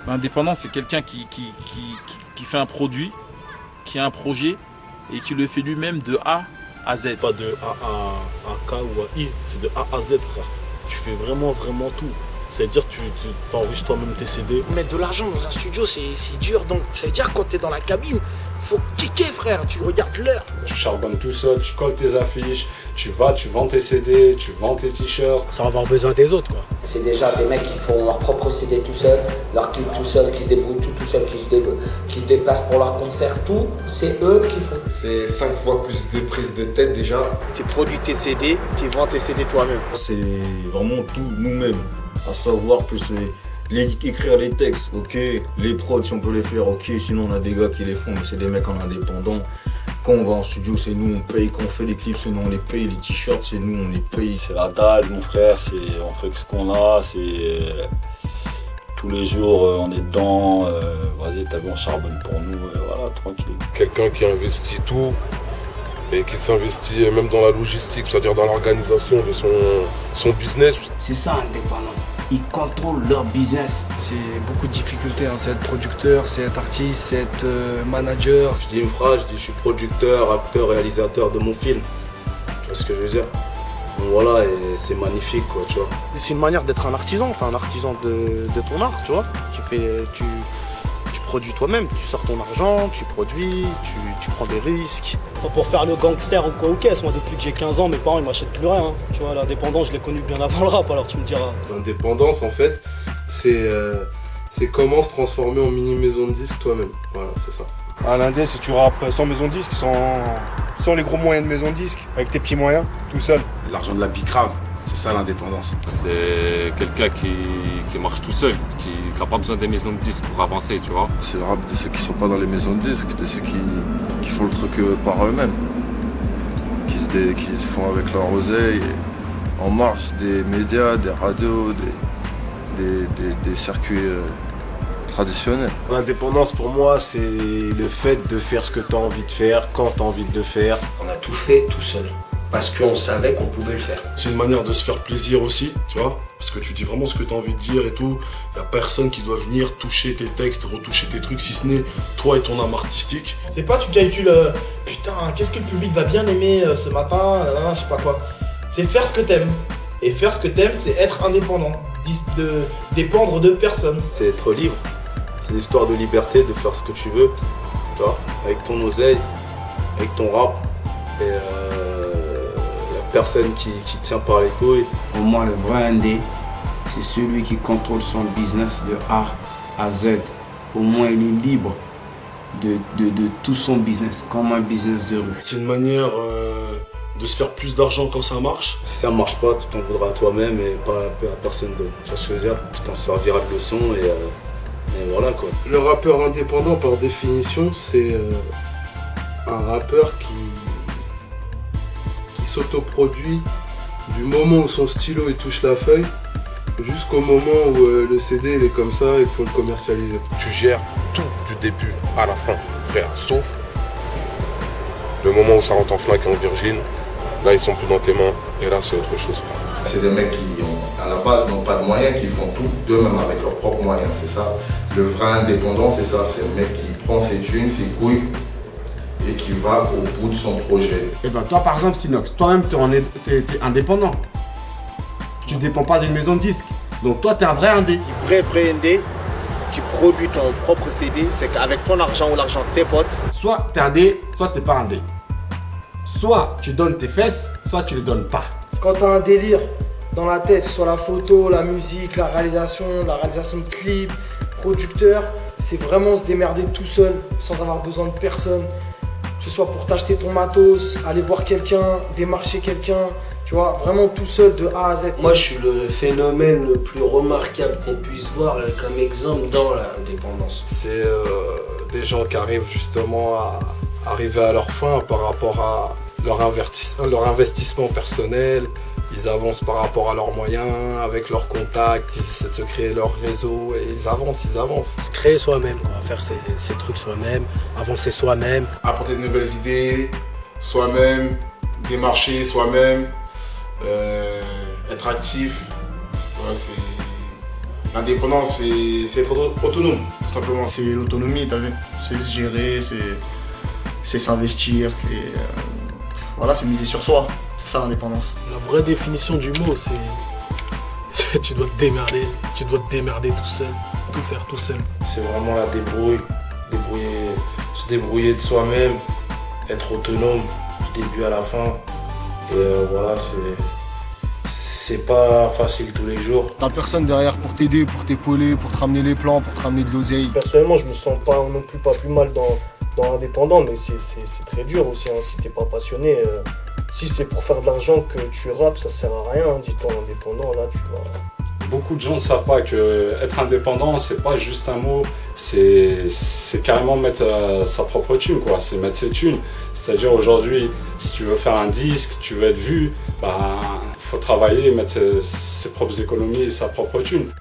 L'indépendant, c'est quelqu'un qui fait un produit, qui a un projet et qui le fait lui-même de A à Z. Pas de A à K ou à I, c'est de A à Z, frère. Tu fais vraiment tout. C'est-à-dire tu t'enrichis toi-même tes CD. Mettre de l'argent dans un studio, c'est dur. Donc ça veut dire quand t'es dans la cabine, faut kicker, frère. Tu regardes l'heure. Tu charbonnes tout seul, tu colles tes affiches, tu vends tes CD, tu vends tes t-shirts. Sans avoir besoin des autres, quoi. C'est déjà des mecs qui font leur propre CD tout seul, leur clip tout seul, qui se débrouillent tout seul, qui se déplacent pour leur concert, tout. C'est eux qui font. C'est 5 fois plus de prise de tête déjà. Tu produis tes CD, tu vends tes CD toi-même. C'est vraiment tout nous-mêmes. À savoir que c'est écrire les textes, ok, les prods si on peut les faire, ok, sinon on a des gars qui les font, mais c'est des mecs en indépendant. Quand on va en studio, c'est nous on paye, quand on fait les clips, c'est nous on les paye, les t-shirts, c'est nous on les paye. C'est la dalle, mon frère, on fait ce qu'on a, tous les jours on est dedans, vas-y t'as vu on charbonne pour nous, voilà, tranquille. Quelqu'un qui investit tout et qui s'investit même dans la logistique, c'est-à-dire dans l'organisation de son business. C'est ça indépendant. Ils contrôlent leur business. C'est beaucoup de difficultés, hein. C'est être producteur, c'est être artiste, c'est être manager. Je dis une phrase, je dis je suis producteur, acteur, réalisateur de mon film. Tu vois ce que je veux dire? Donc voilà, et c'est magnifique quoi, tu vois. C'est une manière d'être un artisan, t'es un artisan de ton art, tu vois. Tu produis toi-même, tu sors ton argent, tu produis, tu prends des risques. Pour faire le gangster ou quoi ou qu'est-ce, moi depuis que j'ai 15 ans, mes parents ils m'achètent plus rien. Hein. Tu vois, l'indépendance, je l'ai connu bien avant le rap, alors tu me diras. L'indépendance en fait, c'est comment se transformer en mini maison de disque toi-même. Voilà, c'est ça. À l'indé, si tu rappes sans maison de disque, sans les gros moyens de maison de disque, avec tes petits moyens, tout seul. L'argent de la bicrave, c'est ça l'indépendance. C'est quelqu'un qui marche tout seul, qui n'a pas besoin des maisons de disques pour avancer, tu vois. C'est le rap de ceux qui sont pas dans les maisons de disques, de ceux qui font le truc par eux-mêmes. Qui se font avec leur oseille, en marche des médias, des radios, des circuits traditionnels. L'indépendance pour moi, c'est le fait de faire ce que tu as envie de faire, quand tu as envie de le faire. On a tout fait tout seul. Parce qu'on savait qu'on pouvait le faire. C'est une manière de se faire plaisir aussi, tu vois, parce que tu dis vraiment ce que tu as envie de dire et tout. Il n'y a personne qui doit venir toucher tes textes, retoucher tes trucs, si ce n'est toi et ton âme artistique. C'est pas tu calcules, putain, qu'est-ce que le public va bien aimer ce matin, je sais pas quoi. C'est faire ce que t'aimes. Et faire ce que t'aimes, c'est être indépendant, de dépendre de personne. C'est être libre. C'est une histoire de liberté, de faire ce que tu veux, tu vois, avec ton oseille, avec ton rap. Et personne qui tient par les couilles. Pour moi, le vrai indé, c'est celui qui contrôle son business de A à Z. Au moins, il est libre de tout son business, comme un business de rue. C'est une manière de se faire plus d'argent quand ça marche. Si ça marche pas, tu t'en voudras à toi-même et pas à personne d'autre. Tu vois ce que je veux dire? Tu t'en serviras de leçon et voilà quoi. Le rappeur indépendant par définition, c'est un rappeur qui s'autoproduit du moment où son stylo il touche la feuille jusqu'au moment où le CD il est comme ça et qu'il faut le commercialiser. Tu gères tout du début à la fin, frère, sauf le moment où ça rentre en flingue et en virgile, là ils sont plus dans tes mains et là c'est autre chose, frère. C'est des mecs qui, à la base, n'ont pas de moyens, qui font tout d'eux-mêmes avec leurs propres moyens, c'est ça. Le vrai indépendant, c'est ça, c'est le mec qui prend ses thunes, ses couilles, et qui va au bout de son projet. Et ben toi par exemple Sinox, toi-même t'es indépendant. Tu dépends pas d'une maison de disques. Donc toi t'es un vrai indé. Vrai indé, tu produis ton propre CD, c'est qu'avec ton argent ou l'argent de tes potes. Soit t'es indé, soit t'es pas indé. Soit tu donnes tes fesses, soit tu les donnes pas. Quand t'as un délire dans la tête, soit la photo, la musique, la réalisation de clips, producteur, c'est vraiment se démerder tout seul, sans avoir besoin de personne. Que ce soit pour t'acheter ton matos, aller voir quelqu'un, démarcher quelqu'un, tu vois, vraiment tout seul de A à Z. Moi, je suis le phénomène le plus remarquable qu'on puisse voir comme exemple dans l'indépendance. C'est des gens qui arrivent justement à arriver à leur fin par rapport à leur investissement personnel. Ils avancent par rapport à leurs moyens, avec leurs contacts, ils essaient de se créer leur réseau et ils avancent. Se créer soi-même, quoi, faire ses trucs soi-même, avancer soi-même. Apporter de nouvelles idées, soi-même, démarcher soi-même, être actif. Ouais, L'indépendance, c'est être autonome, tout simplement. C'est l'autonomie, t'as vu. C'est se gérer, c'est s'investir. Voilà, c'est miser sur soi. C'est ça l'indépendance. La vraie définition du mot, c'est tu dois te démerder tout seul, tout faire tout seul. C'est vraiment la débrouille, se débrouiller de soi-même, être autonome du début à la fin. Et voilà, c'est pas facile tous les jours. T'as personne derrière pour t'aider, pour t'épauler, pour te ramener les plans, pour te ramener de l'oseille. Personnellement, je me sens pas non plus pas plus mal dans l'indépendant, mais c'est très dur aussi, hein, si t'es pas passionné. Si c'est pour faire de l'argent que tu rappes, ça sert à rien, hein, dis-toi indépendant, là tu vas... Beaucoup de gens ne savent pas qu'être indépendant, c'est pas juste un mot, c'est carrément mettre sa propre thune, quoi. C'est mettre ses thunes. C'est-à-dire aujourd'hui, si tu veux faire un disque, tu veux être vu, faut travailler, mettre ses propres économies et sa propre thune.